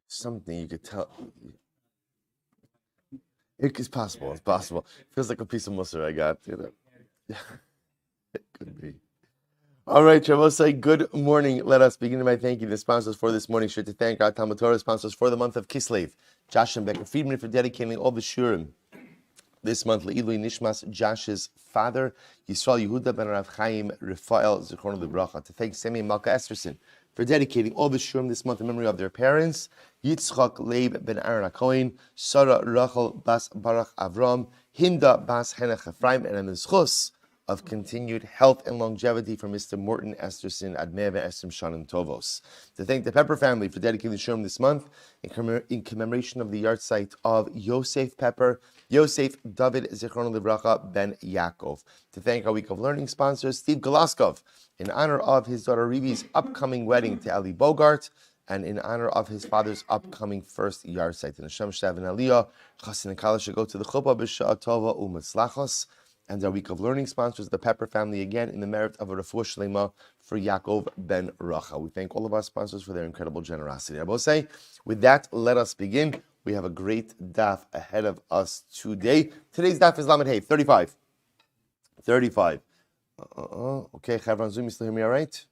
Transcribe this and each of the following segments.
something you could tell. It's possible. It's possible. Feels like a piece of mussar I got. Yeah, it could be. All right, Shavosai, good morning. Let us begin by thanking the sponsors for this morning. Sure to thank our Talmud Torah sponsors for the month of Kislev, Josh and Becker Friedman for dedicating all the shurim this month. Le'ilui Nishmas, Josh's father, Yisrael Yehuda ben Rav Chaim Rafael Zichron Libracha. To thank Semi and Malka Esterson for dedicating all the shurim this month in memory of their parents, Yitzchak Leib ben Aaron HaKohen, Sarah Rachel Bas Baruch Avram, Hinda Bas Henach Ephraim, and Amizchus of continued health and longevity for Mr. Morton Esterson Admeva Esrim Shanim Tovos. To thank the Pepper family for dedicating the shurim this month in commemoration of the yahrzeit of Yosef Pepper, Yosef David Zichron Livracha ben Yaakov. To thank our Week of Learning sponsors, Steve Golaskov, in honor of his daughter Rivi's upcoming wedding to Eli Bogart, and in honor of his father's upcoming first yahrzeit. In Hashem Shtav and Aliyah, Chassin and Kala should go to the Chuppah B'Sha'ah Tova U'Metzlachos. And our Week of Learning sponsors, the Pepper family, again, in the merit of a refuah shlema for Yaakov ben Racha. We thank all of our sponsors for their incredible generosity. I will say, with that, let us begin. We have a great daf ahead of us today. Today's daf is Lamed Hey, 35. 35. Okay, Chavran Zoom, you still hear me all right?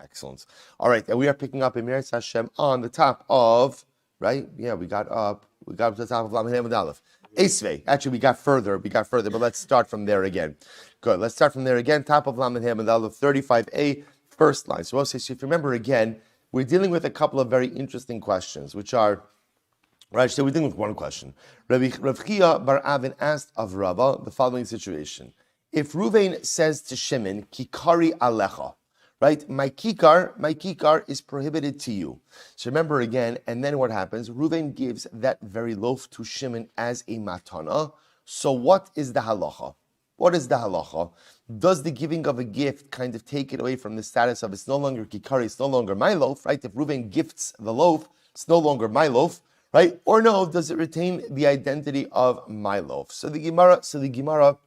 Excellent. All right, and we are picking up Emir Hashem on the top of, right? Yeah, we got up to the top of Lamed Hey Amud Aleph. Esvei. Actually, we got further, but let's start from there again. Good. Let's start from there again. Top of Lamed Hey Amud Aleph 35a, first line. So if you remember again, we're dealing with a couple of very interesting questions, which are, right? So we're dealing with one question. Rav Chia bar Avin asked of Rava the following situation: if Ruvain says to Shimon, "Kikari alecha," right? My kikar is prohibited to you. So remember again, and then what happens? Reuven gives that very loaf to Shimon as a matana. So what is the halacha? What is the halacha? Does the giving of a gift kind of take it away from the status of it's no longer kikari, it's no longer my loaf, right? If Reuven gifts the loaf, it's no longer my loaf, right? Or no, does it retain the identity of my loaf? So the Gemara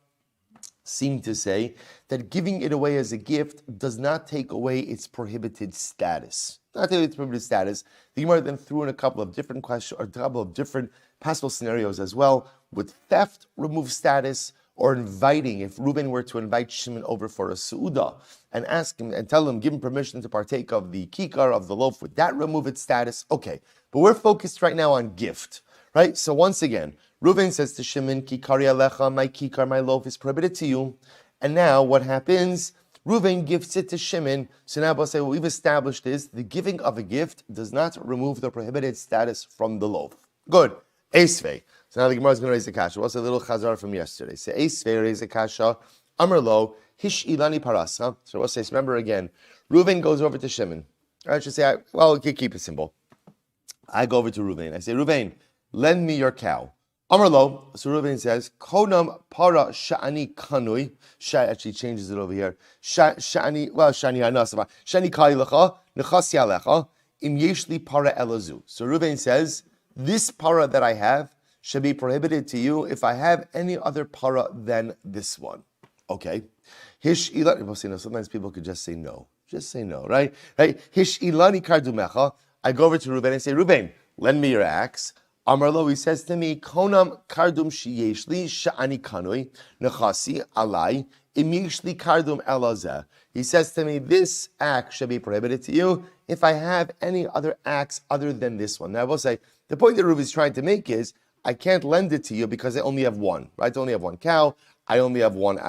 seem to say that giving it away as a gift does not take away its prohibited status. Not take away its prohibited status. The Gemara then threw in a couple of different questions, or a couple of different possible scenarios as well. Would theft remove status, or inviting, if Reuben were to invite Shimon over for a su'udah and ask him and tell him, give him permission to partake of the kikar, of the loaf, would that remove its status? Okay, but we're focused right now on gift, right? So once again, Reuven says to Shimon, Kikari alecha, my kikar, my loaf is prohibited to you. And now what happens? Reuven gifts it to Shimon. So now we'll say what we've established is the giving of a gift does not remove the prohibited status from the loaf. Good. Esvei. So now the Gemara is going to raise the kasha. What's a little chazar from yesterday? So Esvei raise the kasha. Amar lo, hish ilani parasa. So we'll say, remember again, Reuven goes over to Shimon. I should say, well, keep it simple. I go over to Reuven. I say, Reuven, lend me your cow. Amarlo, so Reuven says, Konam para sha'ani kanui. Actually changes it over here. Sha'ani anasava. Sha'ani kai lecha, nechasi alecha, im yeshli para elazu. So Reuven says, this para that I have should be prohibited to you if I have any other para than this one. Okay. Hish ilani, sometimes people could just say no. Just say no, right? Hish ilani kardumecha. I go over to Reuven and say, Reuven, lend me your axe. Amarlo, he says to me, Konam kardum shiyeshli sha'ani kanui nechasi alai imishli kardum elazeh. He says to me, this axe should be prohibited to you if I have any other axe other than this one. Now I will say, the point that Reuven is trying to make is, I can't lend it to you because I only have one, right? I only have one cow. I only have one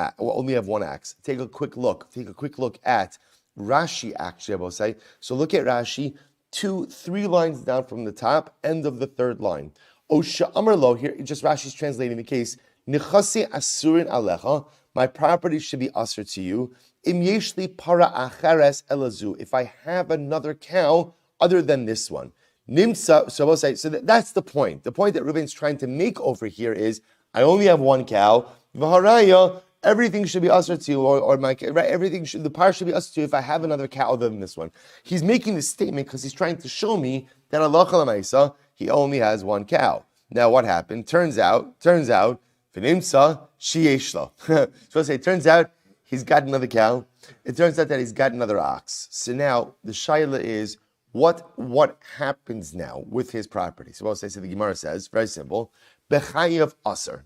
axe. Take a quick look at Rashi, actually, I will say. So look at Rashi. 2-3 lines down from the top, end of the third line. Osha Amarlo, here, just Rashi's translating the case. Nechasi asurin alecha, my property should be usher to you. Im yeshli para acheres elazu, if I have another cow other than this one. Nimsa, so I will say, so that's the point. The point that Reuven's trying to make over here is, I only have one cow. V'haraya, everything should be usher to you, or my right, the par should be usher to you if I have another cow other than this one. He's making this statement because he's trying to show me that Allah Chalamaisa, he only has one cow. Now what happened? Turns out, V'nimsa sheyeshlo. So I say, turns out he's got another cow. It turns out that he's got another ox. So now the shaila is, what happens now with his property? So the Gemara says, very simple, Bechayev Aser.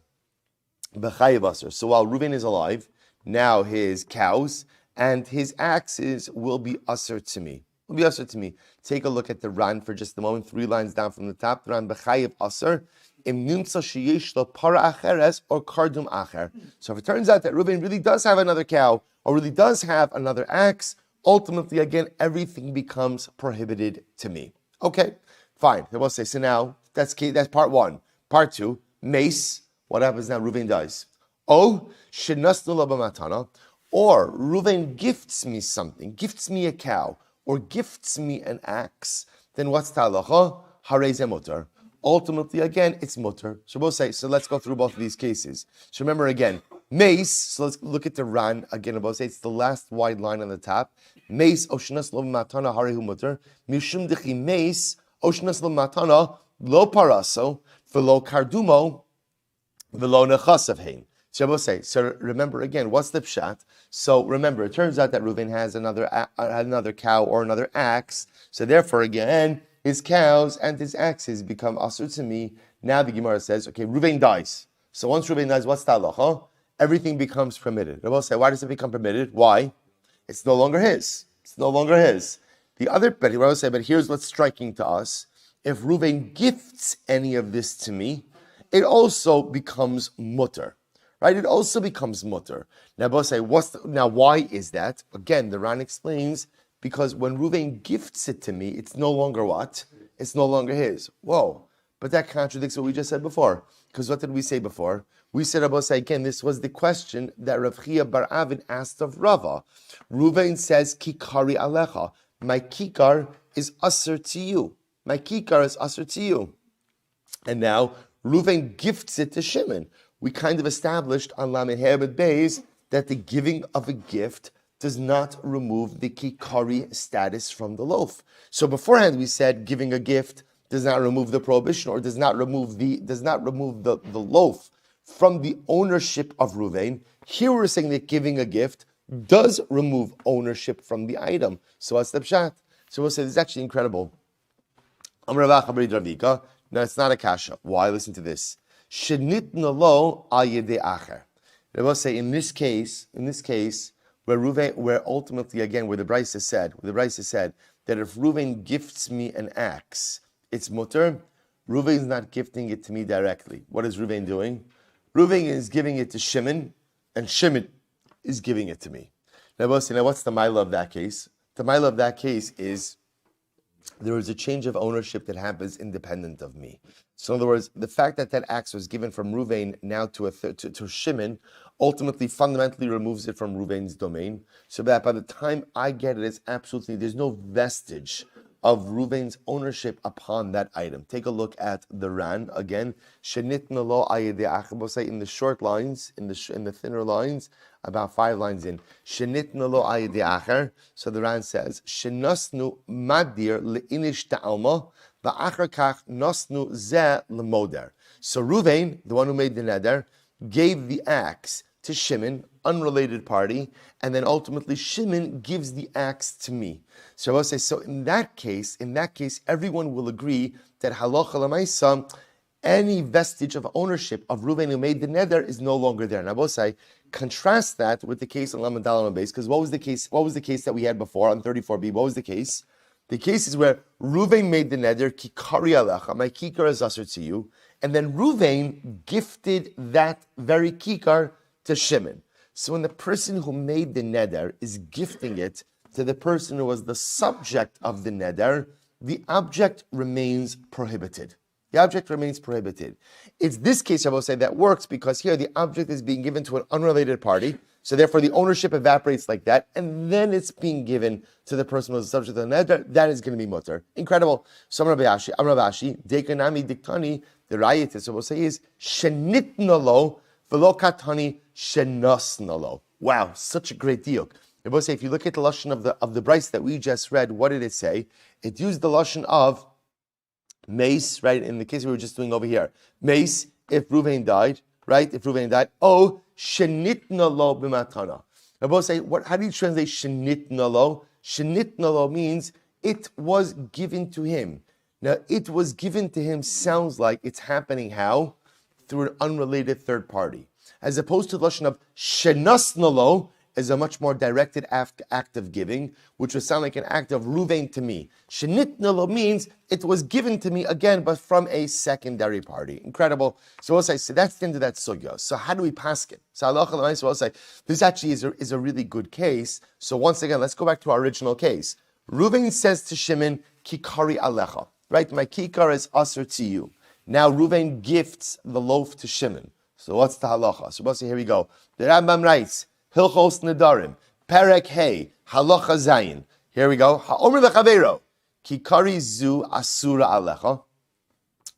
Bechayev Aser. So while Reuven is alive, now his cows and his axes will be Aser to me. Will be Aser to me. Take a look at the Ran for just a moment, 3 lines down from the top. The Ran, Bechayev Aser. Im nimtza sheyesh lo para acheres or kardum acher. So if it turns out that Reuven really does have another cow or really does have another axe, ultimately, again, everything becomes prohibited to me. Okay, fine. They will say, so now, that's part 1. Part 2, mace. What happens now? Reuven dies. Oh, shenasnu lo b'matana. Or Reuven gifts me something, gifts me a cow, or gifts me an axe. Then what's ta'alacha? Harei ze mutar. Ultimately, again, it's mutar. So we'll say, so let's go through both of these cases. So remember again, mace, so let's look at the Ran again. We'll say it's the last wide line on the top. Mace, oshnas lo matana harehu mutar. Mishum dechi mace, oshnas lo matana lo paraso, velo kardumo, velo nechasav hein. So we'll say, so remember again, what's the pshat? So remember, it turns out that Reuven has another cow or another axe. So therefore, again, his cows and his axes become asur to me. Now the Gemara says, okay, Reuven dies. So once Reuven dies, what's the halacha? Everything becomes permitted. Rabbi will say, why does it become permitted? Why? It's no longer his. It's no longer his. But Rabbi will say, but here's what's striking to us. If Reuven gifts any of this to me, it also becomes mutter. Right? It also becomes mutter. Now Rabbi will say, now why is that? Again, the Ran explains, because when Reuven gifts it to me, it's no longer what? It's no longer his. Whoa. But that contradicts what we just said before. Because what did we say before? We said, Rabbi say again, this was the question that Rav Chia bar Avid asked of Rava. Reuven says, Kikari alecha. My kikar is usher to you. My kikar is usher to you. And now, Reuven gifts it to Shimon. We kind of established on Lamed Hebed Beis that the giving of a gift does not remove the kikari status from the loaf. So beforehand we said giving a gift does not remove the prohibition or does not remove the loaf from the ownership of Reuven. Here we're saying that giving a gift does remove ownership from the item. So what's the pshat? So we'll say this is actually incredible. Now it's not a kasha. Why? Listen to this. Shenitna lo al yedei acher. We'll say in this case, where ultimately again, where the Brisa said that if Reuven gifts me an axe, it's mutter. Reuven is not gifting it to me directly. What is Reuven doing? Reuven is giving it to Shimon, and Shimon is giving it to me. Now what's the mila of that case? The mila of that case is there is a change of ownership that happens independent of me. So in other words, the fact that axe was given from Reuven now to Shimon ultimately fundamentally removes it from Reuven's domain, so that by the time I get it, there's no vestige of Reuven's ownership upon that item. Take a look at the Ran again. Shenitna lo ayedei acher. Say in the short lines, in the thinner lines, about 5 lines in. Shenitna lo ayedei acher. So the Ran says, Shenasnu madir leinish ta'alma va'acher kach nasnu ze lemoder. So Reuven, the one who made the neder, gave the axe to Shimon, unrelated party, and then ultimately Shimon gives the axe to me. So I will say, so in that case, everyone will agree that halacha l'maisa, any vestige of ownership of Reuven who made the neder is no longer there. And I will say, contrast that with the case on Lamed Dalet base, because what was the case that we had before on 34b? What was the case? The case is where Reuven made the neder, kikari alecha, my kikar is usher to you, and then Reuven gifted that very kikar to Shimon. So when the person who made the neder is gifting it to the person who was the subject of the neder, the object remains prohibited. The object remains prohibited. It's this case, I will say, that works because here the object is being given to an unrelated party, so therefore the ownership evaporates like that, and then it's being given to the person who was the subject of the neder. That is going to be mutter. Incredible. So Rabbi Ashi, Dekanami Diktani, the rayit, so we'll say is Shenitna lo v'lo katani shenasna lo. Wow, such a great deal. Rabbi say, if you look at the lashon of the Bryce that we just read, what did it say? It used the lashon of mace, right? In the case we were just doing over here, mace. If Reuven died, right? If Reuven died, oh shenitna lo b'matana. Rabbi say, how do you translate shenitna lo? Shenitna lo means It was given to him. Now, it was given to him sounds like it's happening how? Through an unrelated third party. As opposed to the Lashon of Shenasnalo, is a much more directed act of giving, which would sound like an act of Ruvain to me. Shenitnalo means it was given to me again, but from a secondary party. Incredible. So we'll say, so that's the end of that sugya. So how do we pass it? So we'll say, this actually is a really good case. So once again, let's go back to our original case. Ruvain says to Shimon, Kikari alecha. Right? My kikar is usher to you. Now Ruvain gifts the loaf to Shimon. So what's the halacha? So we'll say, here we go. The Rambam writes, Hilchos Nedarim, Perek Hey, Halacha Zayin. Here we go. Ha'omer lechaveiro, Kikari zu asura alecha.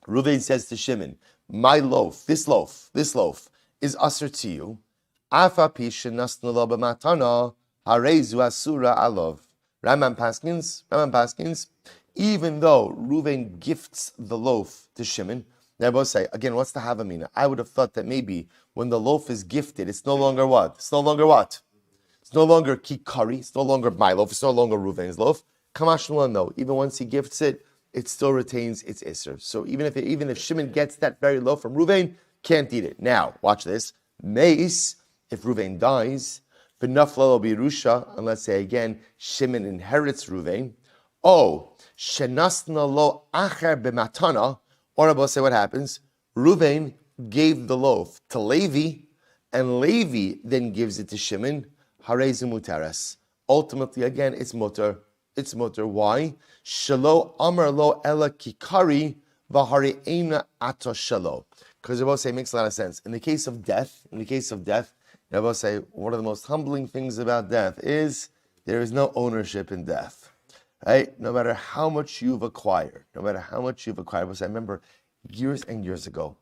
Reuven says to Shimon, my loaf, this loaf is asur to you. Afa pi shenasnu lo b'matana, harei zu asura alov. Rambam Paskins, even though Reuven gifts the loaf to Shimon, they both say, again, what's the Havamina? I would have thought that maybe when the loaf is gifted, it's no longer what? It's no longer kikari, it's no longer my loaf, it's no longer Reuven's loaf. Kamashnuah, no. Even once he gifts it, it still retains its isser. So even if Shimon gets that very loaf from Reuven, can't eat it. Now, watch this. Meis, if Reuven dies, v'nafla lo birusha, unless say again, Shimon inherits Reuven. Oh, shenasna lo acher b'matana, or Rabbi say what happens? Reuven gave the loaf to Levi, and Levi then gives it to Shimon. Harei mutaras. Ultimately, again, it's mutar. It's mutar. Why? Shalo amar lo ela kikari v'hari eina ato shalo. Because Rabbi say it makes a lot of sense. In the case of death, Rabbi say one of the most humbling things about death is there is no ownership in death. Right? No matter how much you've acquired, I remember years and years ago,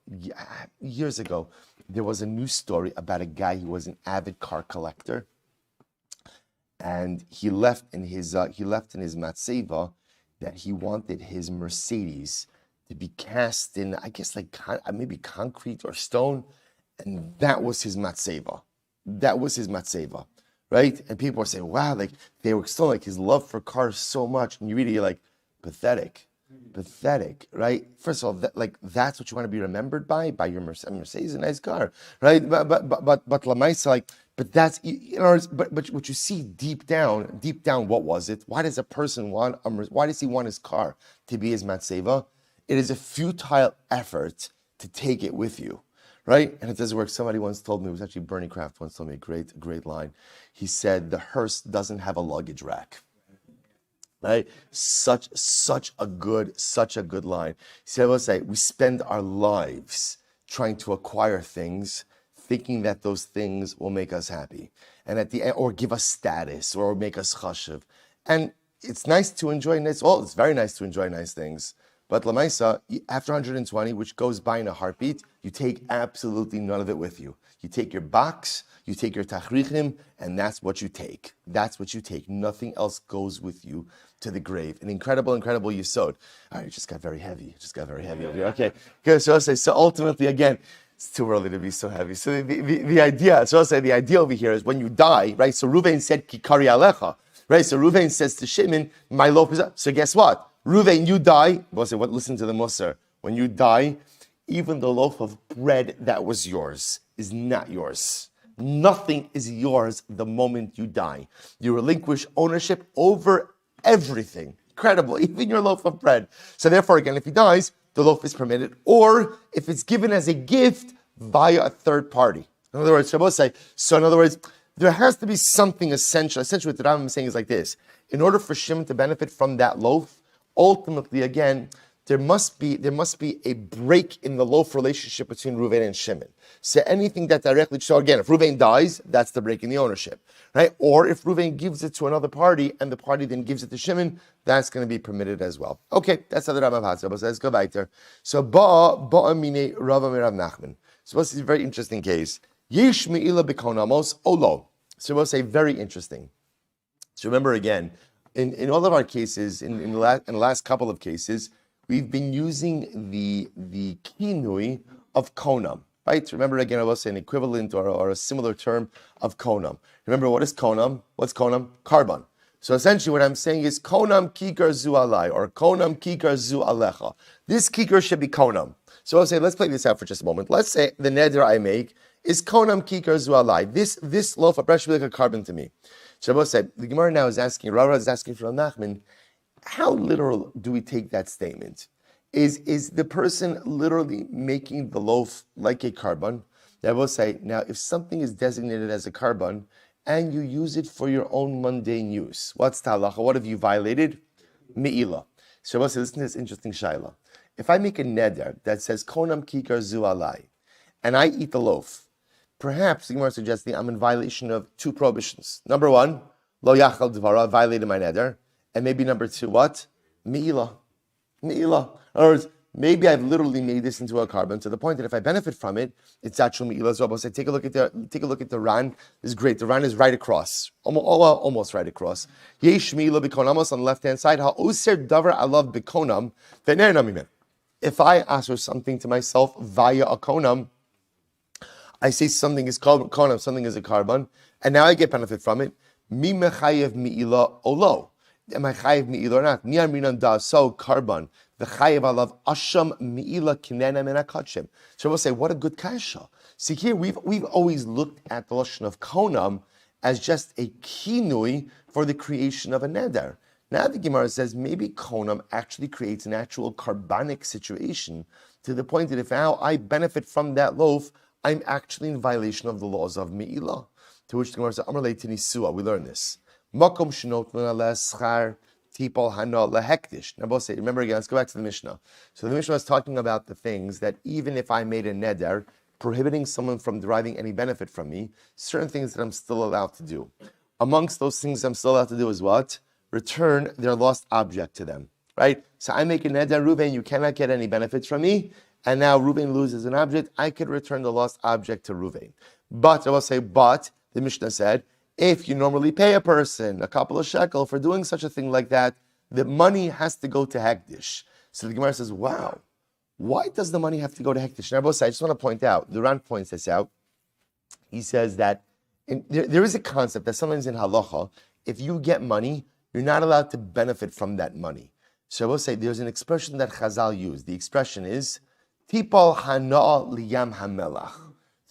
there was a news story about a guy who was an avid car collector, and he left in his matseva that he wanted his Mercedes to be cast in, I guess, like maybe concrete or stone, and that was his matseva. Right? And people are saying, wow, like they were still like his love for cars so much. And you read it, you're like, pathetic, right? First of all, that's what you want to be remembered by your Mercedes is a nice car, right? But Lamaisa, like, but that's, but what you see deep down, what was it? Why does a person why does he want his car to be his matseva? It is a futile effort to take it with you. Right? And it doesn't work. Somebody once told me, it was actually Bernie Kraft once told me a great line. He said, the hearse doesn't have a luggage rack. Right? Such a good line. He said, I will say, we spend our lives trying to acquire things, thinking that those things will make us happy. And at the end, or give us status, or make us chashuv. And it's nice to enjoy it's very nice to enjoy nice things. But Lamaisa, after 120, which goes by in a heartbeat, you take absolutely none of it with you. You take your box, you take your tachrichim, and that's what you take. Nothing else goes with you to the grave. An incredible yesod. All right, it just got very heavy. Over here. Okay, good. So I'll say, so ultimately, again, it's too early to be so heavy. So the idea, so I'll say the idea over here is when you die, right? So Reuven said, Kikari alecha, right? So Reuven says to Shimon, my loaf is up. So guess what? Reuven, you die. Listen to the Musar. When you die, even the loaf of bread that was yours is not yours. Nothing is yours the moment you die. You relinquish ownership over everything. Incredible, even your loaf of bread. So therefore, again, if he dies, the loaf is permitted, or if it's given as a gift via a third party. In other words, there has to be something essential. Essentially, what the Rambam is saying is like this. In order for Shimon to benefit from that loaf, ultimately, again, there must be a break in the loaf relationship between Reuven and Shimon. So anything that directly, so again, if Reuven dies, that's the break in the ownership, right? Or if Reuven gives it to another party and the party then gives it to Shimon, that's going to be permitted as well. Okay, that's how the Rambam has it. Let's go back there. So ba'a mine Rava Mirav Nachman. So this is a very interesting case. Yesh me'ila b'konamos olo. So we'll say very interesting. So remember again, in all of our cases, in the last couple of cases, we've been using the kinui of konam, right? Remember again, I will say an equivalent or a similar term of konam. Remember, what is konam? What's konam? Carbon. So essentially what I'm saying is konam kikar zu alai or konam kikar zu alecha. This kikar should be konam. So I'll say, let's play this out for just a moment. Let's say the neder I make is konam kikar zu alai. This loaf of bread should be like a carbon to me. So I'll say, the Gemara now is asking, Rara is asking for Nachman, how literal do we take that statement? Is the person literally making the loaf like a carbon? I will say, now if something is designated as a carbon and you use it for your own mundane use, what's talacha? What have you violated? Me'ila. So I will say, listen to this interesting shaila. If I make a neder that says konam kikar zu alai, and I eat the loaf, perhaps the Gemara is suggesting I'm in violation of two prohibitions. Number one, lo yachal dvara, violated my neder. And maybe number two, what? Me'ila. Me'ila. In other words, maybe I've literally made this into a carbon to the point that if I benefit from it, it's actual me'ila. So I'll say, take a look at the Ran. This is great. The Ran is right across, almost right across. Yesh me'ila bikonamos on the left hand side. Ha'oser davar alav bikonam v'ner namimen. If I answer something to myself via a konam, I say something is called konam, something is a carbon, and now I get benefit from it. Mi mechayev me'ila olo. Am I chayev me'ila or not? Mi amrinan da so carbon. The chayev alav asham me'ila kinena min hakachim. So we'll say, what a good kasha. See here, we've always looked at the lashon of konam as just a kinui for the creation of a neder. Now the Gemara says maybe konam actually creates an actual carbonic situation to the point that if now I benefit from that loaf, I'm actually in violation of the laws of me'ila. To which the Gemara says, Amar leiti nisua, we learn this. Makom shenot schar tipol hana lehektish. Now both say, remember again, let's go back to the Mishnah. So the Mishnah was talking about the things that even if I made a neder, prohibiting someone from deriving any benefit from me, certain things that I'm still allowed to do. Amongst those things I'm still allowed to do is what? Return their lost object to them, right? So I make a neder, Reuven, you cannot get any benefits from me, and now Reuven loses an object, I could return the lost object to Reuven. But, I will say, but, the Mishnah said, if you normally pay a person a couple of shekel for doing such a thing like that, the money has to go to Hektish. So the Gemara says, wow, why does the money have to go to Hektish? Now, I just want to point out, the Ran points this out. He says that there is a concept that sometimes in halacha, if you get money, you're not allowed to benefit from that money. So I will say there's an expression that Chazal used. The expression is, Tipal hana liyam hamelach.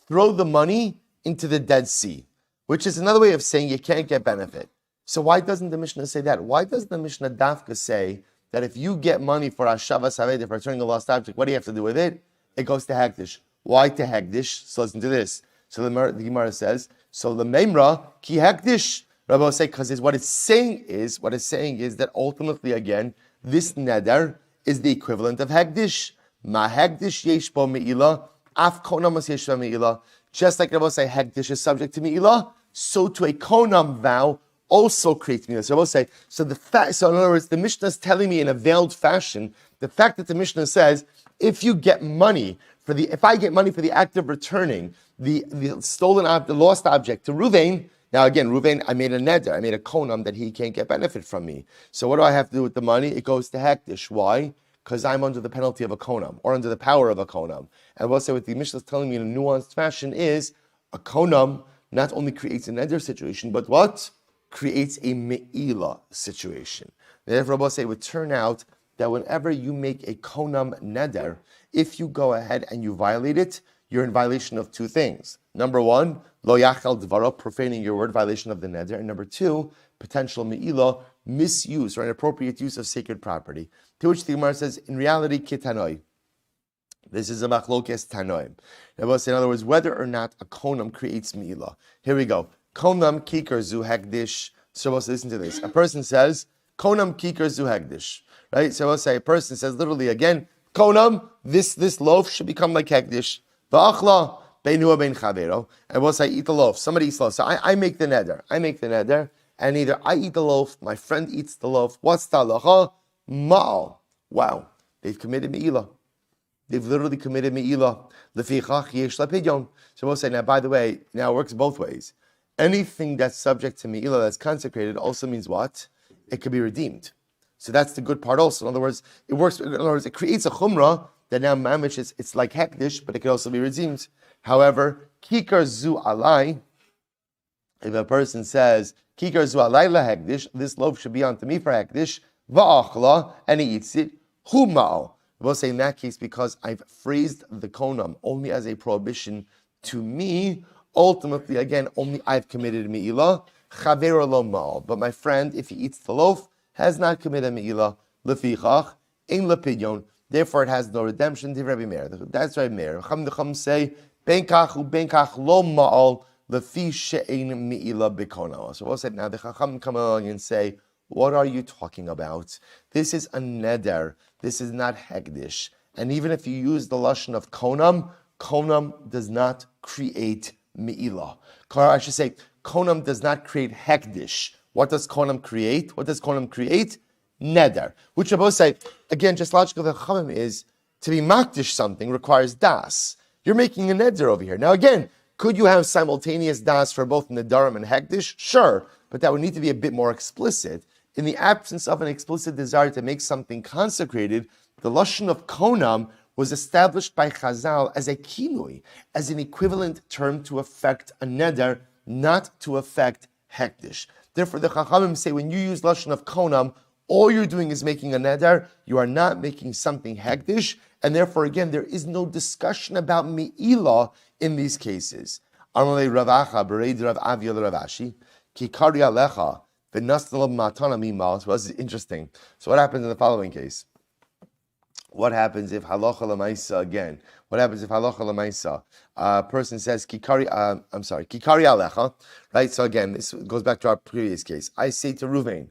Throw the money into the Dead Sea, which is another way of saying you can't get benefit. So why doesn't the Mishnah say that? Why does the Mishnah Dafka say that if you get money for Hashavas Haved, for returning a lost object, what do you have to do with it? It goes to Hektish. Why to Hektish? So listen to this. So the Gemara says, so the Memra, ki Hektish. Rabbi will say, because what it's saying is that ultimately, again, this neder is the equivalent of Hektish. Ma Hektish yesh bo me'ila, af konamas yesh bo me'ila. Just like Rabbi will say, Hektish is subject to me'ila, so to a konam vow also creates me'ila. So I will say, so in other words, the Mishnah is telling me in a veiled fashion, the fact that the Mishnah says, if I get money for the act of returning the lost object to Reuven, now again, Reuven, I made a neder, I made a konam that he can't get benefit from me. So what do I have to do with the money? It goes to Hektish. Why? Because I'm under the penalty of a konam, or under the power of a konam. And what the Mishnah is telling me in a nuanced fashion is, a konam not only creates a neder situation, but what? Creates a me'ila situation. Therefore, Rabbi say it would turn out that whenever you make a konam neder, if you go ahead and you violate it, you're in violation of two things. Number one, lo yachal dvara, profaning your word, violation of the neder. And number two, potential me'ila, misuse or inappropriate use of sacred property. To which the Gemara says, in reality, kitanoi. This is a machlokes tanoim. In other words, whether or not a konam creates me'ila. Here we go. Konam kikar zu hekdish. So we'll listen to this. A person says, konam kikar zu hekdish. Right? So we'll say, a person says literally again, konam, this loaf should become like hekdish. Va'achla, beinua bein chavero. And we'll say, eat the loaf. Somebody eats the loaf. So I make the neder. And either I eat the loaf, my friend eats the loaf. What's the halacha? Ma'al. Wow. They've committed me'ila. They've literally committed me'ila. Lefichach yesh lapidyon. So we'll say, now by the way, now it works both ways. Anything that's subject to me'ila that's consecrated also means what? It could be redeemed. So that's the good part also. In other words, it works. In other words, it creates a chumrah that now mamish it's like hekdish, but it could also be redeemed. However, kikar zu alai, If a person says, Kikar zu alayla hekdish, this loaf should be unto me for hekdish, va'achla, and he eats it, hu ma'al. We'll say in that case, because I've phrased the konam only as a prohibition to me, ultimately, again, only I've committed me'ilah, chaver lo ma'al. But my friend, if he eats the loaf, has not committed me'ilah, lefichach, ein lepidyon, therefore it has no redemption. Rabbi Meir. That's Rabbi Meir. Chacham say, ben kach lo ma'al, lefi she'ein me'ilah b'kona. So we'll say, now the Chacham come along and say, what are you talking about? This is a neder. This is not hegdish. And even if you use the lashon of konam, konam does not create me'ilah. I should say, konam does not create hegdish. What does konam create? What does konam create? Neder. Which I both say, again, just logical of the Chachamim is, to be makdish something requires das. You're making a neder over here. Now again, could you have simultaneous das for both Nedarim and hegdish? Sure, but that would need to be a bit more explicit. In the absence of an explicit desire to make something consecrated, the lashon of konam was established by Chazal as a kinui, as an equivalent term to affect a neder, not to affect hektish. Therefore, the Chachamim say when you use lashon of konam, all you're doing is making a neder. You are not making something hektish, and therefore, again, there is no discussion about me'ilah in these cases. Amalei Ravacha bereid Rav Avia Ravashi kikari alecha. So this is interesting. So what happens in the following case? What happens if halacha l'maisa again? What happens if halacha l'maisa? A person says kikari alecha, right? So again, this goes back to our previous case. I say to Ruvain,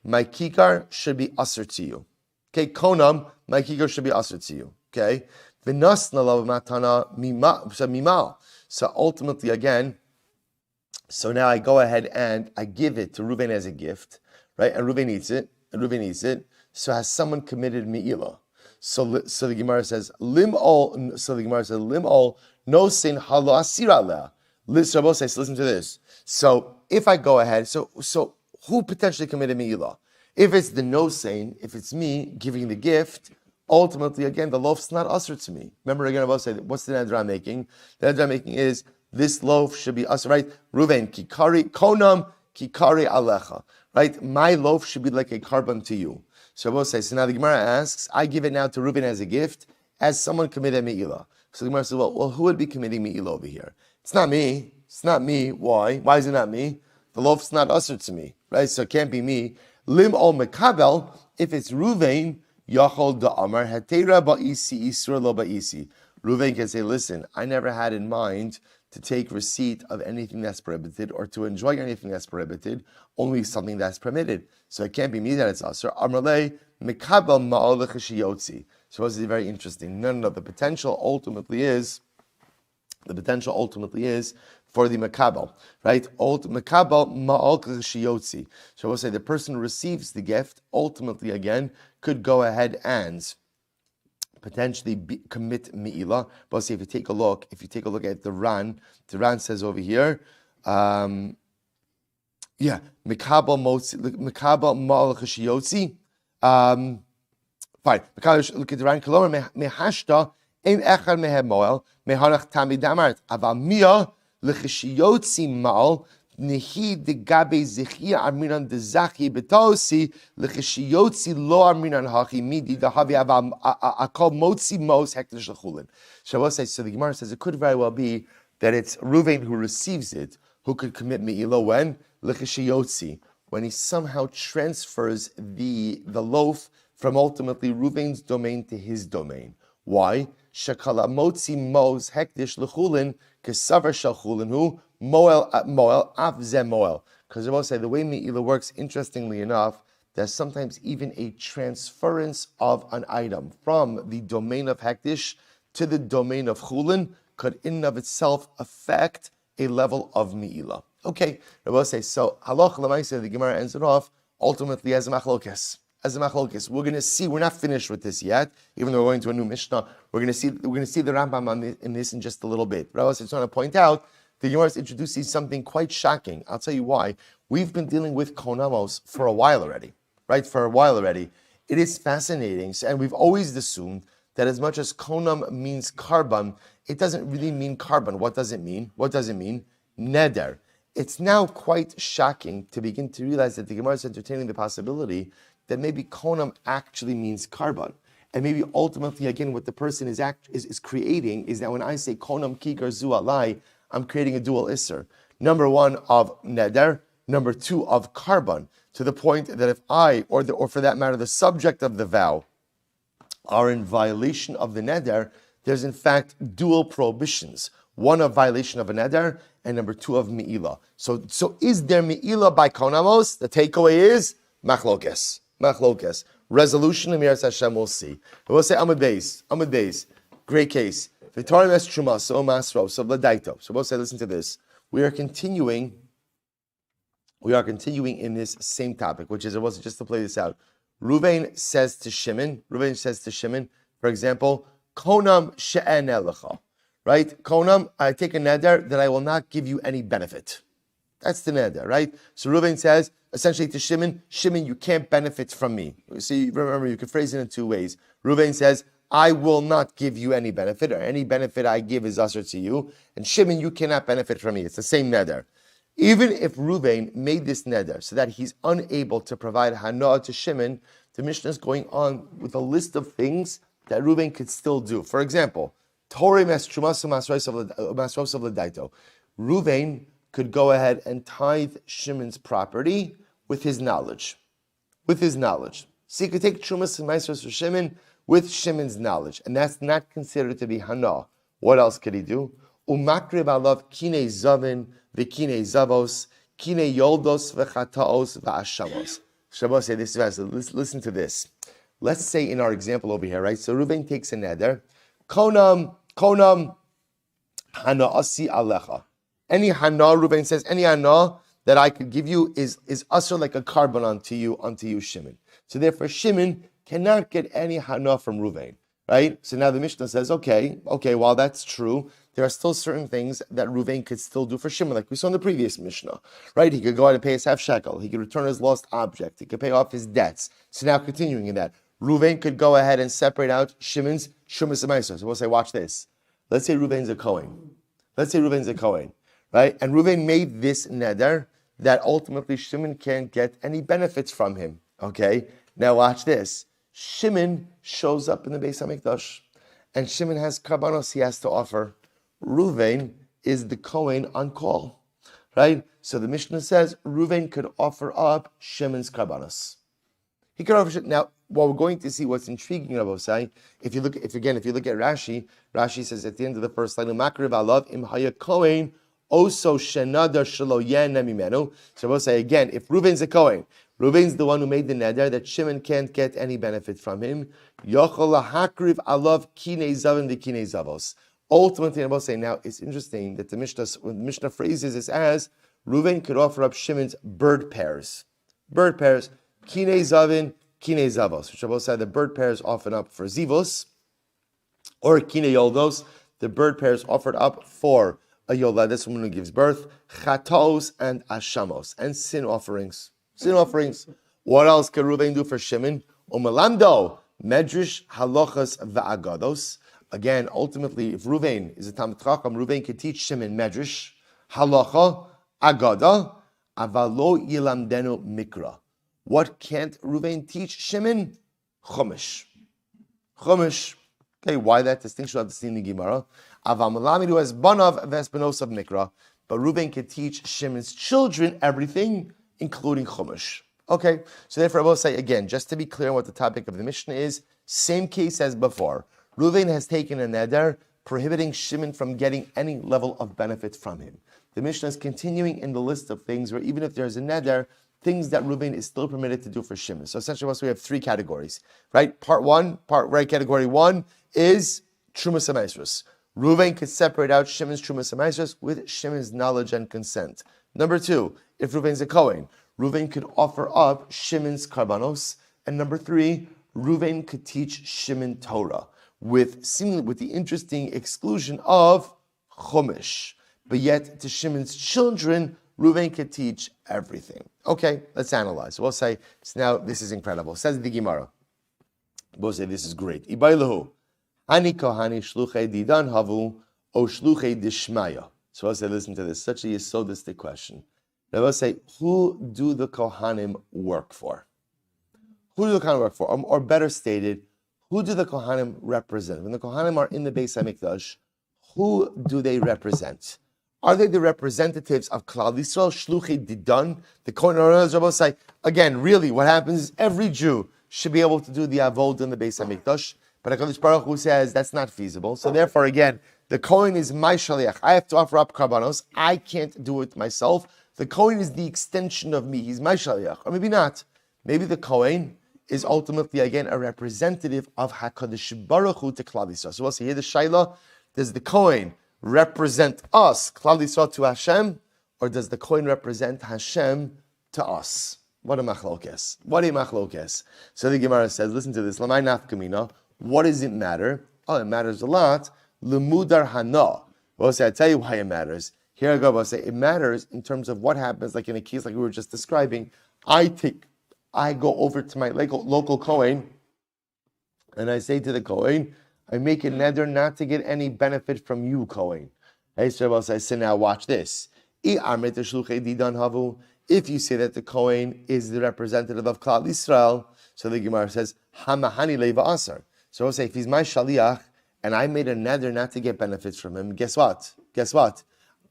my kikar should be usher to you. Okay, konam, my kikar should be usher to you. Okay, v'nasna lo matana mimal. So ultimately, again. So now I go ahead and I give it to Reuven as a gift, right? And Reuven eats it. So has someone committed me'ilah? So the Gemara says limol no sin halo asira leh. Rabbi says, listen to this. So if I go ahead, so who potentially committed me'ilah? If it's the no sin, if it's me giving the gift, ultimately again the loaf's not usher to me. Remember again, Rabbi said, what's the neder I'm making? The neder I'm making is, this loaf should be us, right? Ruven, kikari, konam, kikari alecha. Right? My loaf should be like a carbon to you. So Rabbi says, so now the Gemara asks, I give it now to Ruven as a gift, as someone committed me'ilah. So the Gemara says, well, who would be committing me'ilah over here? It's not me. Why? Why is it not me? The loaf's not usher to me, right? So it can't be me. Lim ol mekabel, if it's Ruven, yachol da'amar, hetera ba'isi, isur lo ba'isi. Ruven can say, listen, I never had in mind to take receipt of anything that's prohibited or to enjoy anything that's prohibited, only something that's permitted. So it can't be me that it's usher. Amrle mikabel ma'al l'chashiyotzi. So this is very interesting. No. The potential ultimately is for the makabel, right? Makabel ma'al l'chashiyotzi. So we'll say the person who receives the gift ultimately again could go ahead and potentially commit me'ilah. But see, if you take a look at the Ran says over here, mikabel ma'al chashiyotzi. Fine. Look at the Ran. Kolomer mehashta ein echad mehem moel meharach tamid damart aval mia lechashiyotzi ma'al. Nehi de gabe zechia arminan de zachi betosi lechishiyotzi lo arminan hachi midi the havi akol motzi mos hektish lechulin. Shabbos says, so the Gemara says it could very well be that it's Reuven who receives it who could commit me'ilah when lechishiyotzi, when he somehow transfers the loaf from ultimately Reuven's domain to his domain. Why? Shekala motzi mos hektish lechulin kesavar shalchulin hu. Moel af ze moel. Because I will say the way me'ilah works, interestingly enough, there's sometimes even a transference of an item from the domain of hektish to the domain of chulin could in and of itself affect a level of me'ilah. Okay, I will say, so halach l'maaseh, the Gemara ends it off ultimately as a machlokes. We're going to see. We're not finished with this yet, even though we're going to a new Mishnah. We're going to see the Rambam in this in just a little bit. But I was just trying to point out the Gemara is introducing something quite shocking. I'll tell you why. We've been dealing with konamos for a while already, right? It is fascinating, and we've always assumed that as much as konam means carbon, it doesn't really mean carbon. What does it mean? Neder. It's now quite shocking to begin to realize that the Gemara is entertaining the possibility that maybe konam actually means carbon. And maybe ultimately, again, what the person is creating is that when I say konam kikar zu alai, I'm creating a dual isser. Number one of neder, number two of carbon, to the point that if I, or for that matter, the subject of the vow, are in violation of the neder, there's in fact dual prohibitions. One of violation of a neder, and number two of me'ilah. So is there me'ilah by konamos? The takeaway is machlokes. Machlokes. Resolution, Amiras Hashem, we'll see. We'll say Amud Beis. Great case. V'tarim es truma, so masro, so v'ladaito. So we'll say, listen to this. We are continuing in this same topic, which is, it was just to play this out. Reuven says to Shimon, for example, konam she'en elecha. Right? Konam, I take a neder that I will not give you any benefit. That's the neder, right? So Reuven says, essentially to Shimon, you can't benefit from me. See, remember, you can phrase it in two ways. Reuven says, I will not give you any benefit, or any benefit I give is usher to you. And Shimon, you cannot benefit from me. It's the same neder. Even if Reuven made this neder so that he's unable to provide hana to Shimon, the Mishnah is going on with a list of things that Reuven could still do. For example, Reuven could go ahead and tithe Shimon's property with his knowledge. So he could take Trumas and Maasros for Shimon with Shimon's knowledge, and that's not considered to be hana. What else could he do? Umakrib alav kine zavin v'kine zavos, kine yoldos v'chataos v'ashamos. Shabbos say this is, listen to this. Let's say in our example over here, right? So Reuven takes a neder. Konam hanaasi alecha. Any hana, Reuven says, any hana that I could give you is usher like a carbon onto you, Shimon. So therefore, Shimon cannot get any hana from Reuven, right? So now the Mishnah says, okay, while that's true, there are still certain things that Reuven could still do for Shimon, like we saw in the previous Mishnah, right? He could go out and pay his half shekel. He could return his lost object. He could pay off his debts. So now continuing in that, Reuven could go ahead and separate out Shimon's Shumas and Meiser. So we'll say, watch this. Let's say Reuven's a Kohen. Right? And Reuven made this neder that ultimately Shimon can't get any benefits from him. Okay? Now watch this. Shimon shows up in the Beis HaMikdash, and Shimon has karbanos he has to offer. Reuven is the Kohen on call. Right? So the Mishnah says Reuven could offer up Shimon's karbanos. He could offer now. Well, we're going to see what's intriguing about Osai. If you look at Rashi, Rashi says at the end of the first line, "Makriv alav im haya kohen oso shenadar shelo yena mimenu." So we'll say again, if Reuven's a kohen, Reuven's the one who made the neder that Shimon can't get any benefit from him. Yochol lahakriv alav kinei zavin v'kinei zavos. Ultimately, I will say now it's interesting that the Mishnah phrases this as Reuven could offer up Shimon's bird pairs, kinei zavin. Kine zavos, which Shabbos said the bird pairs offered up for zivos, or kine yoldos, the bird pairs offered up for a yolda, this woman who gives birth, chatos and ashamos, and sin offerings. What else can Reuven do for Shimon? Umelamdo, medrash halochas va'agados. Again, ultimately, if Reuven is a Talmid Chacham, Reuven can teach Shimon medrash, halacha, agada, avalo yilamdenu mikra. What can't Reuven teach Shimon? Chumash. Okay, why that distinction? We'll have to see in the Gemara. Avam Malamidu has banav vespanos of mikra, but Reuven can teach Shimon's children everything, including Chumash. Okay, so therefore I will say again, just to be clear on what the topic of the Mishnah is, same case as before. Reuven has taken a neder prohibiting Shimon from getting any level of benefit from him. The Mishnah is continuing in the list of things where even if there's a neder, things that Reuven is still permitted to do for Shimon. So essentially, we have three categories, right? Category one is Trumas HaMaasros. Reuven could separate out Shimon's Trumas HaMaasros with Shimon's knowledge and consent. Number two, if Reuven's a Kohen, Reuven could offer up Shimon's karbanos. And number three, Reuven could teach Shimon Torah with the interesting exclusion of Chumash. But yet, to Shimon's children, Reuven could teach everything. Okay, let's analyze. We'll say, so now this is incredible. Says the Gemara. We'll say this is great. Ibailahu, Hani kohani shluchei didan havu, o shluchei dishmaya. So I'll say, listen to this, such a yesodistic question. Now I'll say, who do the Kohanim work for? Who do the Kohanim work for? Or better stated, who do the Kohanim represent? When the Kohanim are in the Beis HaMikdash, who do they represent? Are they the representatives of Klal Yisrael, Shluchei Didan? The Kohen Rabbi say, again, really, what happens is every Jew should be able to do the Avod in the Beis HaMikdash, but HaKadosh Baruch Hu says that's not feasible. So therefore, again, the Kohen is my Shaliach. I have to offer up Karbanos. I can't do it myself. The Kohen is the extension of me. He's my Shaliach. Or maybe not. Maybe the Kohen is ultimately, again, a representative of HaKadosh Baruch Hu to Klal Yisrael. So we'll see here the Shaila, does the Kohen represent us, Klal Yisrael, to Hashem, or does the Kohen represent Hashem to us? What a machlokes. What a machlokes. So the Gemara says, listen to this, Lamai nafkamina, what does it matter? Oh, it matters a lot. Lemudar hana. Well, say, I tell you why it matters. Here I go, I'll say, it matters in terms of what happens, like in a case like we were just describing. I go over to my local Kohen, and I say to the Kohen, I make a neder not to get any benefit from you, Kohen. Hey, so I say, now watch this. If you say that the Kohen is the representative of Klal Yisrael, so the Gemara says, Hamahani leva asar. So I'll say, if he's my shaliach, and I made a neder not to get benefits from him, guess what?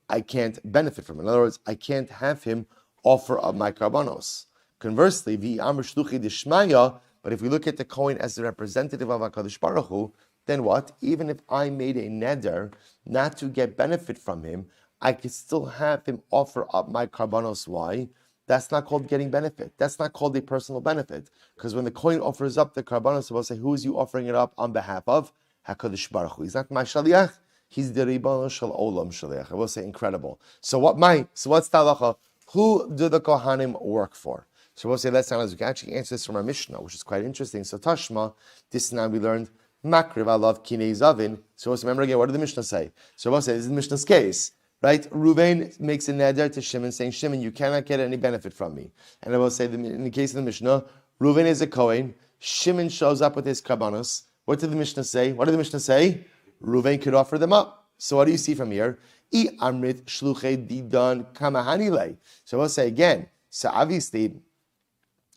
I can't benefit from him. In other words, I can't have him offer up my karbanos. Conversely, but if we look at the Kohen as the representative of HaKadosh Baruch Hu, then what? Even if I made a neder not to get benefit from him, I could still have him offer up my karbanos. Why? That's not called getting benefit. That's not called a personal benefit. Because when the Kohen offers up the karbanos, we'll say, who is you offering it up on behalf of? HaKadosh Baruch Hu. He's not my shaliach. He's the Ribono Shel Olam shaliach. I will say incredible. So what's the halacha? Who do the Kohanim work for? So we'll say, let's analyze. We can actually answer this from our Mishnah, which is quite interesting. So Tashma, this now we learned, Makriv alav kinei zavin. So we'll remember again, what did the Mishnah say? So we'll say, this is the Mishnah's case, right? Reuven makes a neder to Shimon, saying, Shimon, you cannot get any benefit from me. And I will say, in the case of the Mishnah, Reuven is a Kohen, Shimon shows up with his karbanos. What did the Mishnah say? Reuven could offer them up. So what do you see from here? I amrit shluchei didan kamahanile. So I'll say again, so obviously,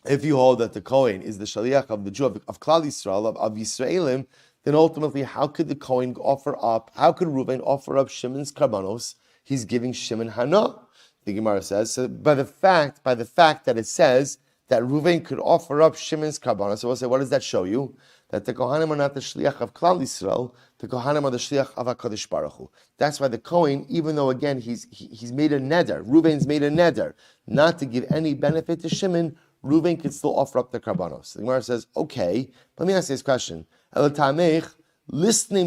if you hold that the Kohen is the shaliach of the Jew of Klal Yisrael, of Yisraelim, then ultimately, how could the Kohen how could Reuven offer up Shimon's karbanos? He's giving Shimon hana. The Gemara says, so by the fact that it says that Reuven could offer up Shimon's karbanos, so we'll say, what does that show you? That the Kohanim are not the shliach of Klal Yisrael, the Kohanim are the shliach of HaKadosh Baruch Hu. That's why the Kohen, even though again he's made a neder, Reuven's made a neder, not to give any benefit to Shimon, Reuven could still offer up the karbanos. The Gemara says, okay, let me ask you this question. Listening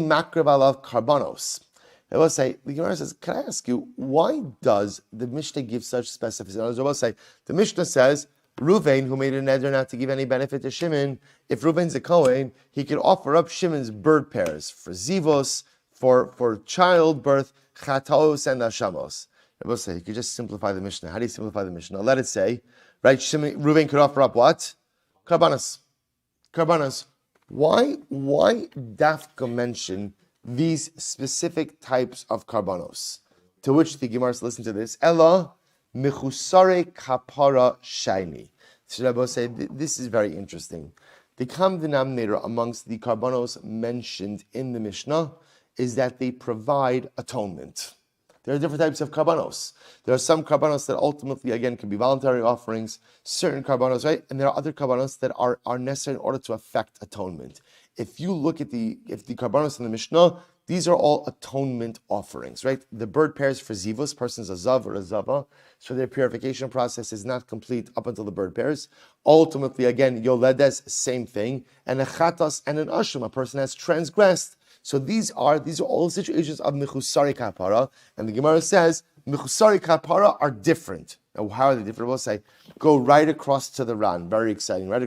makriv alav karbanos. I will say, the Gemara says, can I ask you, why does the Mishnah give such specificity? I will say, the Mishnah says, Reuven, who made a neder not to give any benefit to Shimon, if Reuven's a Kohen, he could offer up Shimon's bird pairs for zivos, for childbirth, chatos and ashamos. I will say, you could just simplify the Mishnah. How do you simplify the Mishnah? Let it say, right, Reuven could offer up what? Karbanos. Why Dafka mention these specific types of karbanos? To which the Gemara says, listen to this, Ella Mechusare kapara shiny. So Rabbi say this is very interesting. The common denominator amongst the karbanos mentioned in the Mishnah is that they provide atonement. There are different types of karbanos. There are some karbanos that ultimately, again, can be voluntary offerings, certain karbanos, right? And there are other karbanos that are necessary in order to affect atonement. If you look at the karbanos in the Mishnah, these are all atonement offerings, right? The bird pairs for zivos, person's a zav or a zava, so their purification process is not complete up until the bird pairs. Ultimately, again, yoledes, same thing, and a chatas and an ashum, a person has transgressed. So these are all situations of mechusari kapara, and the Gemara says mechusari kapara are different. Now, how are they different? We'll say go right across to the ran, very exciting, right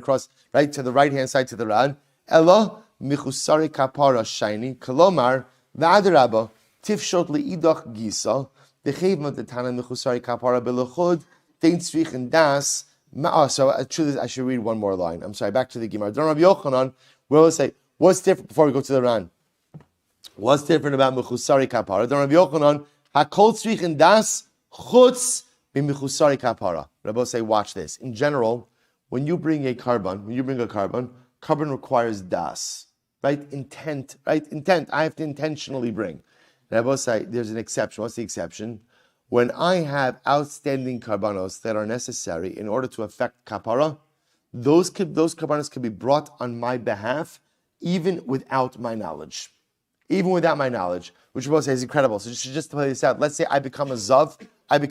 to the right hand side to the ran. Ella michusari kapara shiny kolomar v'adarabba tifshot leidach gisa dechev the tana michusari kapara belachud dein tzrich and das. So I should read one more line. I'm sorry. Back to the Gemara. Don Rabbi Yochanan, where we'll say what's different before we go to the ran. What's different about mechusari kapara? Don Rabbi Yochanan Hakol tzrichin das chutz b'michusari kapara. Rabbi say, watch this. In general, when you bring a carbon, carbon requires das, right? Intent, right? Intent. I have to intentionally bring. Rabbi say, there's an exception. What's the exception? When I have outstanding carbonos that are necessary in order to affect kapara, those carbonos can be brought on my behalf, even without my knowledge. Even without my knowledge, which Rabbi says is incredible. So just to play this out, let's say I become a zav, and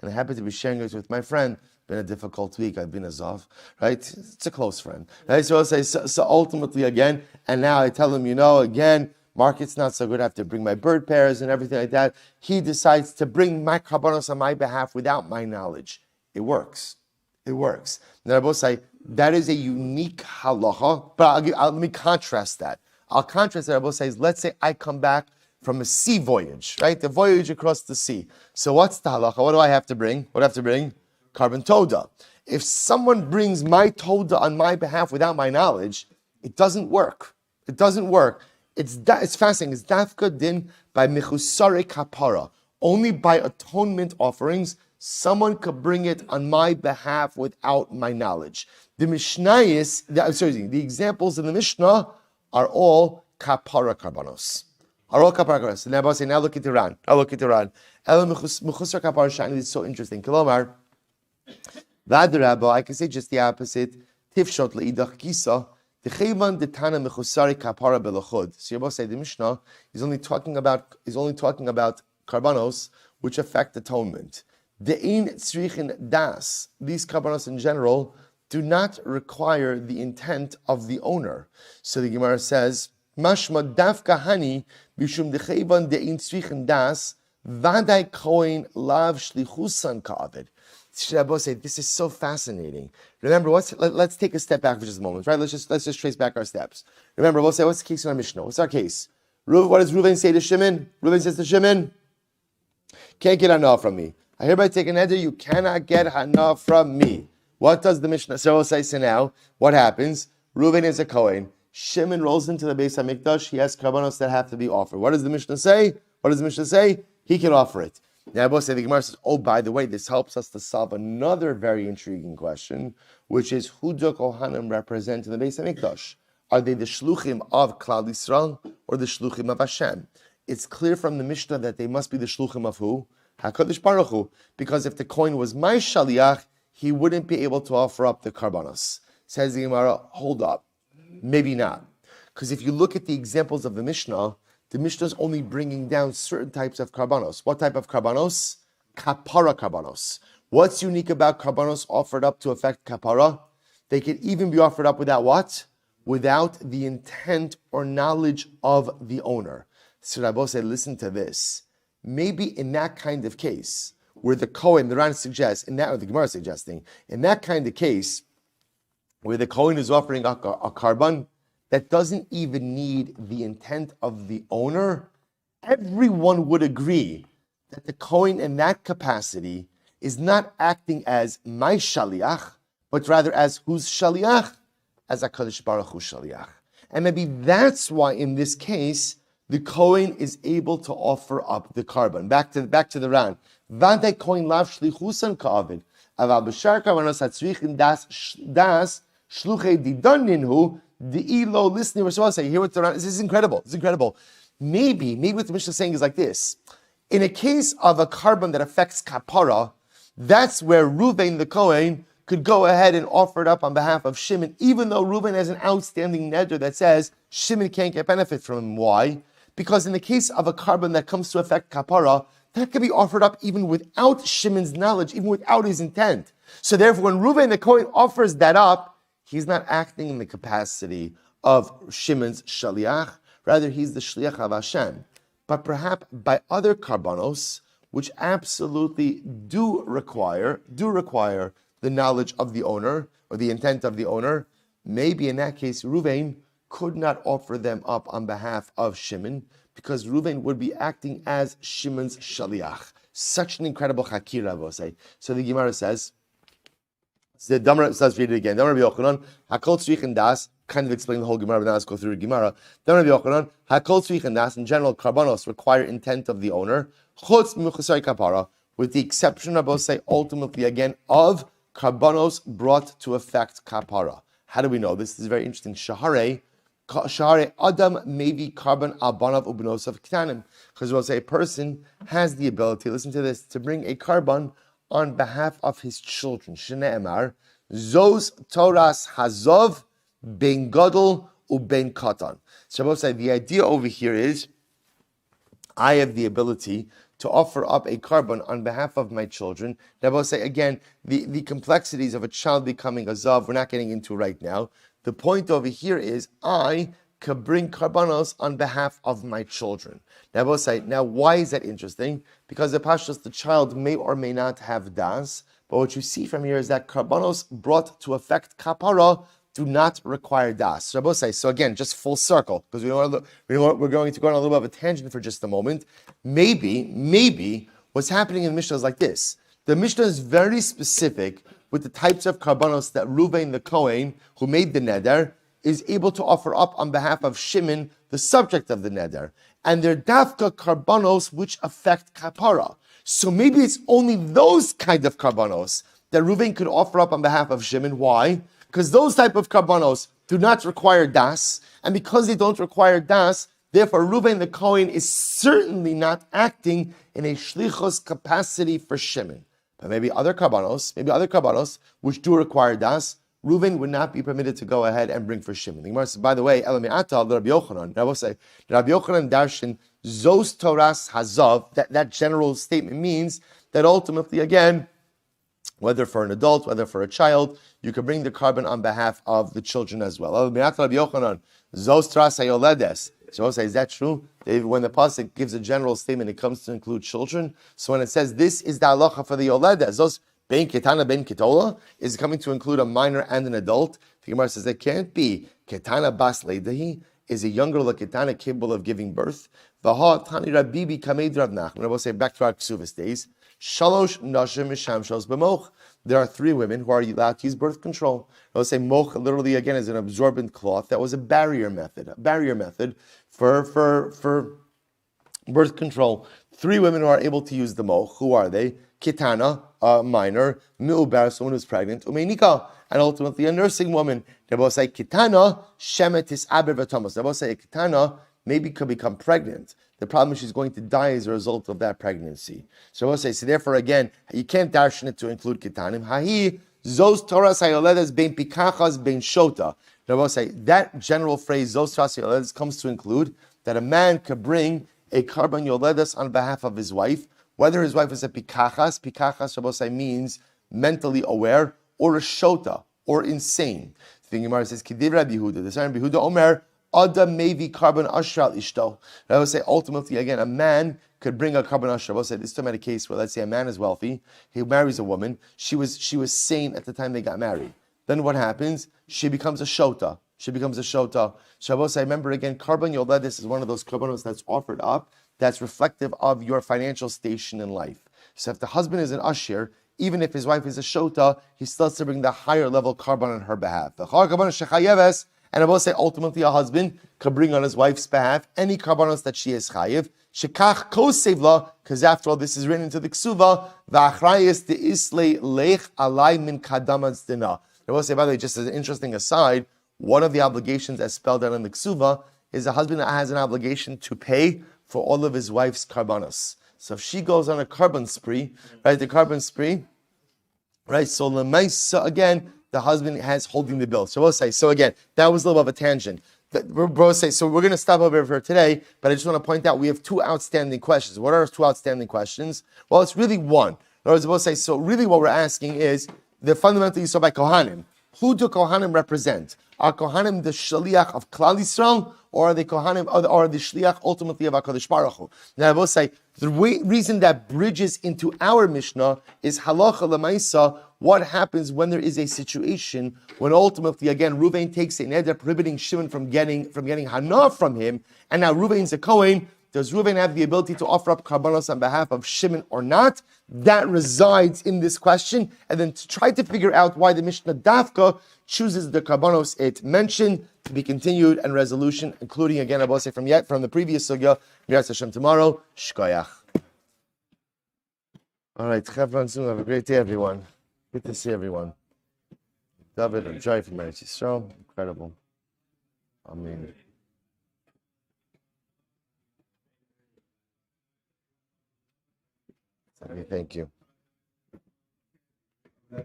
I happen to be sharing it with my friend. Been a difficult week. I've been a zav, right? It's a close friend, right? So I'll say, so ultimately again, and now I tell him, again, market's not so good. I have to bring my bird pairs and everything like that. He decides to bring my carbonos on my behalf without my knowledge. It works. It works. Now Rabbi say that is a unique halacha, but let me contrast that. I'll contrast that. Rabbi says, let's say I come back from a sea voyage, right? The voyage across the sea. So what's the halacha? What do I have to bring? What do I have to bring? Carbon toda. If someone brings my toda on my behalf without my knowledge, it doesn't work. It doesn't work. It's fascinating. It's dafka din by michusare kapara. Only by atonement offerings, someone could bring it on my behalf without my knowledge. The examples in the Mishnah are all kapara karbanos. Are all kapara karbanos. So now, now look at Iran. Mechusar kapara shani is so interesting. Kilomar, I can say just the opposite. Tifshot leidach kisa. The chayvan detana mechusari kapara belachod. So you're about to say the Mishnah is only talking about karbanos which affect atonement. De'in tzrichin das. These karbanos in general do not require the intent of the owner. So the Gemara says, Mashma dafka hani bishum dechayvan de'in tzrichin das vaday koin lav shlichusan ka'avid. Rabbi say this is so fascinating. Remember, let's take a step back for just a moment, right? Let's just trace back our steps. Remember, we'll say, what's the case in our Mishnah? What's our case? What does Reuven say to Shimon? Reuven says to Shimon, can't get hana from me. I hereby take an neder, you cannot get hana from me. What does the Mishnah say? So now, what happens? Reuven is a Kohen. Shimon rolls into the Beis HaMikdash. He has karbanos that have to be offered. What does the Mishnah say? He can offer it. Now, I will say the Gemara says, oh, by the way, this helps us to solve another very intriguing question, which is, who do Kohanim represent in the Beis HaMikdash? Are they the shluchim of Klal Yisrael or the shluchim of Hashem? It's clear from the Mishnah that they must be the shluchim of who? HaKadosh Baruch Hu. Because if the coin was my shaliach, he wouldn't be able to offer up the karbanos. Says the Gemara, hold up. Maybe not. Because if you look at the examples of the Mishnah is only bringing down certain types of karbanos. What type of karbanos? Kapara karbanos. What's unique about karbanos offered up to affect kapara? They can even be offered up without what? Without the intent or knowledge of the owner. So Rabbi said, listen to this. Maybe in that kind of case, where the Kohen, the Ran suggests, or the Gemara is suggesting, in that kind of case, where the Kohen is offering a karban that doesn't even need the intent of the owner, everyone would agree that the Kohen in that capacity is not acting as my shaliach, but rather as whose shaliach? As HaKadosh Baruch Hu shaliach. And maybe that's why in this case, the Kohen is able to offer up the karban. Back to the Ran. V'adei Kohen lav shlichusan ka'avid. Aval b'shar karbanos hatzrichin das shluchei didon ninhu. The elo listening, we're supposed to say, hear what the Ran. This is incredible. It's incredible. Maybe what the Mishnah is saying is like this. In a case of a karban that affects kapara, that's where Reuven the Kohen could go ahead and offer it up on behalf of Shimon, even though Reuven has an outstanding neder that says Shimon can't get benefit from him. Why? Because in the case of a karban that comes to affect kapara, that could be offered up even without Shimon's knowledge, even without his intent. So therefore, when Reuven the Kohen offers that up, he's not acting in the capacity of Shimon's shaliach, rather he's the shliach of Hashem. But perhaps by other karbanos, which absolutely do require the knowledge of the owner or the intent of the owner, maybe in that case Reuven could not offer them up on behalf of Shimon because Reuven would be acting as Shimon's shaliach. Such an incredible chakira, I will say. So the Gemara says, the Damar says, read it again. Damar B'Yochanan, Hakol Tzrichin Das, kind of explain the whole Gemara, but now let's go through the Gemara. Then Rabbi Yochanan, hakol tzrichen das, in general, karbanos require intent of the owner, chutz michusay kapara, with the exception of, we'll say, ultimately again, of karbanos brought to effect kapara. How do we know this? This is very interesting. Shahare Adam maybe carbon albanav ubnosav ktanim. Because we'll say a person has the ability, listen to this, to bring a carbon on behalf of his children. Shne'emar, Zos Toras Hazov Ben Gadol uben Katan. So we'll say the idea over here is, I have the ability to offer up a carbon on behalf of my children. Now we'll say again, the complexities of a child becoming a zav, we're not getting into right now. The point over here is I could bring karbanos on behalf of my children. Now, we'll say, now why is that interesting? Because the pashtus, the child may or may not have das, but what you see from here is that karbanos brought to effect kapara do not require das. So we'll say, so again, just full circle, because we're going to go on a little bit of a tangent for just a moment. Maybe what's happening in the Mishnah is like this. The Mishnah is very specific with the types of karbanos that Ruvain the Kohen, who made the neder, is able to offer up on behalf of Shimon, the subject of the neder. And they're dafka karbanos which affect kapara. So maybe it's only those kind of karbanos that Ruvain could offer up on behalf of Shimon. Why? Because those type of karbanos do not require das, and because they don't require das, therefore Ruvain the Kohen is certainly not acting in a shlichus capacity for Shimon. But maybe other karbanos which do require das, Reuven would not be permitted to go ahead and bring for Shimon. The Gemara says, by the way, Rabbi Yochanan, I will say, Rabbi Yochanan darshan zos toras hazav, that general statement means that ultimately, again, whether for an adult, whether for a child, you can bring the carbon on behalf of the children as well. Rabbi Yochanan, zos toras hayoledes. So I'll say, is that true? When the pasuk gives a general statement, it comes to include children. So when it says this is the halacha for the yoledes, those ben ketana ben ketola is coming to include a minor and an adult. The Gemara says it can't be. Ketana bas leidahi is a younger ketana capable of giving birth. V'ha tani rabibi kameid Rav Nachman. I will say back to our Ksuvas days. Shalosh nashim mishamshos b'moch. There are 3 women who are allowed to use birth control. I will say moch literally again is an absorbent cloth. That was a barrier method for birth control. 3 women who are able to use the moch. Who are they? Kitana, a minor, mi'ubar, someone who's pregnant, umeinika, and ultimately a nursing woman. They both say kitana, shemetis aber v'tomos. They both say kitana maybe could become pregnant. The problem is she's going to die as a result of that pregnancy. So I will say, so therefore again, you can't darshan it to include kitanim. Hahi, zos toras hayoledes ben pikachas ben shota. I will say, that general phrase, zos toras hayoledes, comes to include that a man could bring a carbon yoledes on behalf of his wife, whether his wife is a pikachas, Rabbosai means mentally aware, or a shota, or insane. The Gemara says, Kidiv Rabbi Yehuda, the son of Rabbi Yehuda Omer, Adam maybe carbon ashral ishto. I would say ultimately again, a man could bring a carbon ashral. I would say this time at a case where let's say a man is wealthy, he marries a woman, she was sane at the time they got married. Then what happens? She becomes a shota. Shabbos, I remember again, carbon yoledis is one of those carbonos that's offered up that's reflective of your financial station in life. So if the husband is an ashir, even if his wife is a shota, he still has to bring the higher level carbon on her behalf. And I will say ultimately a husband could bring on his wife's behalf any carbonos that she is chayiv. Shekach kosevla, because after all this is written into the ksuva, v'achrayis de'islei lech alai min kadamaz dina. I will say, by the way, just as an interesting aside, one of the obligations as spelled out in the ksuva is a husband that has an obligation to pay for all of his wife's carbonos. So if she goes on a carbon spree, right, so lemaisa, again, the husband has holding the bill. So we'll say, so again, that was a little bit of a tangent. We're going to stop over here for today, but I just want to point out we have 2 outstanding questions. What are our 2 outstanding questions? Well, it's really one. In other words, we'll say, so really what we're asking is, the fundamentally you saw by Kohanim. Who do Kohanim represent? Are Kohanim the Shaliach of Klal Yisrael, or are the Kohanim, or the Shliach ultimately of HaKadosh Baruch Hu? Now I will say, the reason that bridges into our Mishnah is halacha lemaisa, what happens when there is a situation when ultimately, again, Ruvain takes a neder prohibiting Shimon from getting hana from him, and now Ruvain's a Kohen, Does Reuven have the ability to offer up karbanos on behalf of Shimon or not? That resides in this question. And then to try to figure out why the Mishnah Dafka chooses the karbanos it mentioned, to be continued and resolution, including again, I will say from the previous sugya. Miras Hashem tomorrow. Shkoyach. All right, Chevron soon. Have a great day, everyone. Good to see everyone. David and Joy from Eretz Yisrael. Incredible. Amen. Okay, thank you. I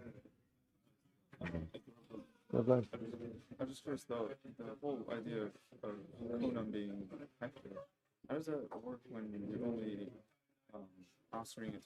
just first thought the whole idea of Kunam being hector. How does that work when you're only answering it